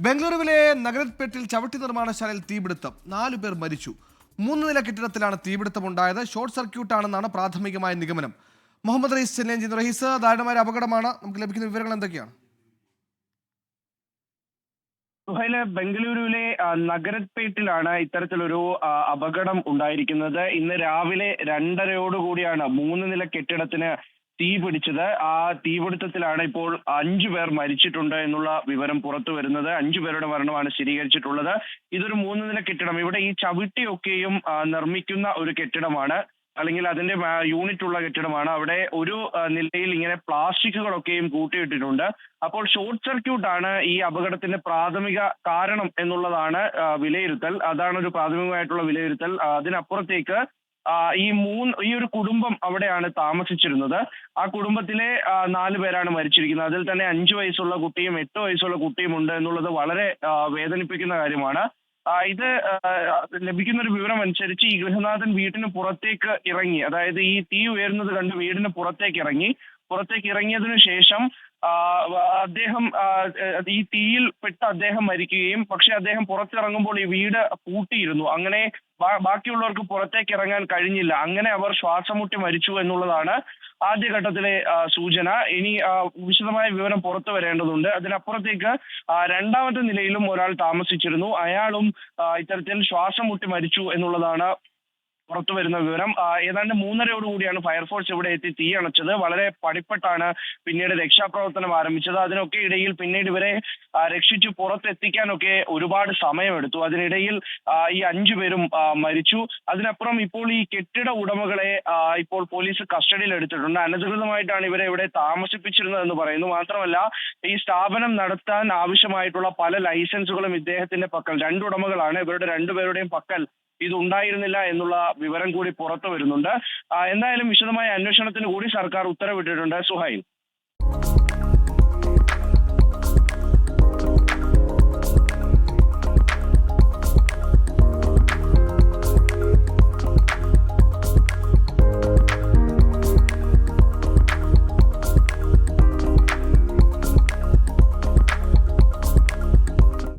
ബംഗളൂരുവിലെ നഗരപേട്ടിൽ ചവിട്ടി നിർമ്മാണശാലയിൽ തീപിടുത്തം 4 പേർ മരിച്ചു. 3 നില കെട്ടിടത്തിലാണ് തീപിടുത്തമുണ്ടായത്. ഷോർട്ട് സർക്യൂട്ടാണെന്നാണ് പ്രാഥമികമായ നിഗമനം. മുഹമ്മദ് റയീസ് ചെന്നൈയിൽ നിന്ന്. റയീസ്, ദാരുണമായ അപകടമാണ്. നമുക്ക് ലഭിക്കുന്ന വിവരങ്ങൾ എന്തൊക്കെയാണ്? ബംഗളൂരുവിലെ നഗരപേട്ടിലാണ് ഇത്തരത്തിലൊരു അപകടം ഉണ്ടായിരിക്കുന്നത്. ഇന്ന് രാവിലെ 2:30 3 നില കെട്ടിടത്തിന് തീ പിടിച്ചത്. ആ തീപിടുത്തത്തിലാണ് ഇപ്പോൾ 5 പേർ മരിച്ചിട്ടുണ്ട് എന്നുള്ള വിവരം പുറത്തു വരുന്നത്. 5 പേരുടെ മരണമാണ് സ്ഥിരീകരിച്ചിട്ടുള്ളത്. ഇതൊരു 3 നില കെട്ടിടം. ഇവിടെ ഈ ചവിട്ടിയൊക്കെയും നിർമ്മിക്കുന്ന ഒരു കെട്ടിടമാണ്, അല്ലെങ്കിൽ അതിന്റെ യൂണിറ്റ് ഉള്ള കെട്ടിടമാണ്. അവിടെ ഒരു നിലയിൽ ഇങ്ങനെ പ്ലാസ്റ്റിക്കുകളൊക്കെയും കൂട്ടിയിട്ടിട്ടുണ്ട്. അപ്പോൾ ഷോർട്ട് സർക്യൂട്ട് ആണ് ഈ അപകടത്തിന്റെ പ്രാഥമിക കാരണം എന്നുള്ളതാണ് വിലയിരുത്തൽ. അതാണ് ഒരു പ്രാഥമികമായിട്ടുള്ള വിലയിരുത്തൽ. അതിനപ്പുറത്തേക്ക് ഈ ഒരു കുടുംബം അവിടെയാണ് താമസിച്ചിരുന്നത്. ആ കുടുംബത്തിലെ 4 പേരാണ് മരിച്ചിരിക്കുന്നത്. അതിൽ തന്നെ 5 വയസ്സുള്ള കുട്ടിയും 8 വയസ്സുള്ള കുട്ടിയും ഉണ്ട് എന്നുള്ളത് വളരെ വേദനിപ്പിക്കുന്ന കാര്യമാണ്. ഇത് ലഭിക്കുന്ന ഒരു വിവരം അനുസരിച്ച് ഈ ഗൃഹനാഥൻ വീട്ടിന് പുറത്തേക്ക് ഇറങ്ങി, അതായത് ഈ തീ ഉയരുന്നത് കണ്ട് വീടിന് പുറത്തേക്ക് ഇറങ്ങിയതിനു ശേഷം അദ്ദേഹം ഈ തീയിൽ പെട്ട് അദ്ദേഹം മരിക്കുകയും, പക്ഷെ അദ്ദേഹം പുറത്തിറങ്ങുമ്പോൾ ഈ വീട് പൂട്ടിയിരുന്നു. അങ്ങനെ ബാക്കിയുള്ളവർക്ക് പുറത്തേക്ക് ഇറങ്ങാൻ കഴിഞ്ഞില്ല. അങ്ങനെ അവർ ശ്വാസം മുട്ടി മരിച്ചു എന്നുള്ളതാണ് ആദ്യഘട്ടത്തിലെ സൂചന. ഇനി വിശദമായ വിവരം പുറത്തു വരേണ്ടതുണ്ട്. അതിനപ്പുറത്തേക്ക് രണ്ടാമത്തെ നിലയിലും ഒരാൾ താമസിച്ചിരുന്നു. അയാളും ഇത്തരത്തിൽ ശ്വാസം മുട്ടി മരിച്ചു എന്നുള്ളതാണ് പുറത്തു വരുന്ന വിവരം. ഏതാണ്ട് 3:30 ഫയർഫോഴ്സ് ഇവിടെ എത്തി തീ അണച്ചത്. വളരെ പടിപ്പെട്ടാണ് പിന്നീട് രക്ഷാപ്രവർത്തനം ആരംഭിച്ചത്. അതിനൊക്കെ ഇടയിൽ പിന്നീട് ഇവരെ രക്ഷിച്ചു പുറത്തെത്തിക്കാനൊക്കെ ഒരുപാട് സമയമെടുത്തു. അതിനിടയിൽ ഈ 5 പേരും മരിച്ചു. അതിനപ്പുറം ഇപ്പോൾ ഈ കെട്ടിട ഉടമകളെ ഇപ്പോൾ പോലീസ് കസ്റ്റഡിയിൽ എടുത്തിട്ടുണ്ട്. അനധികൃതമായിട്ടാണ് ഇവരെ ഇവിടെ താമസിപ്പിച്ചിരുന്നത് എന്ന് പറയുന്നു. മാത്രമല്ല, ഈ സ്ഥാപനം നടത്താൻ ആവശ്യമായിട്ടുള്ള പല ലൈസൻസുകളും ഇദ്ദേഹത്തിന്റെ പക്കൽ, 2 ഉടമകളാണ്, ഇവരുടെ 2 പേരുടെയും പക്കൽ ഇതുണ്ടായിരുന്നില്ല എന്നുള്ള വിവരം കൂടി പുറത്തു വരുന്നുണ്ട്. എന്തായാലും വിശദമായ അന്വേഷണത്തിന് കൂടി സർക്കാർ ഉത്തരവിട്ടിട്ടുണ്ട്. സുഹൈൽ.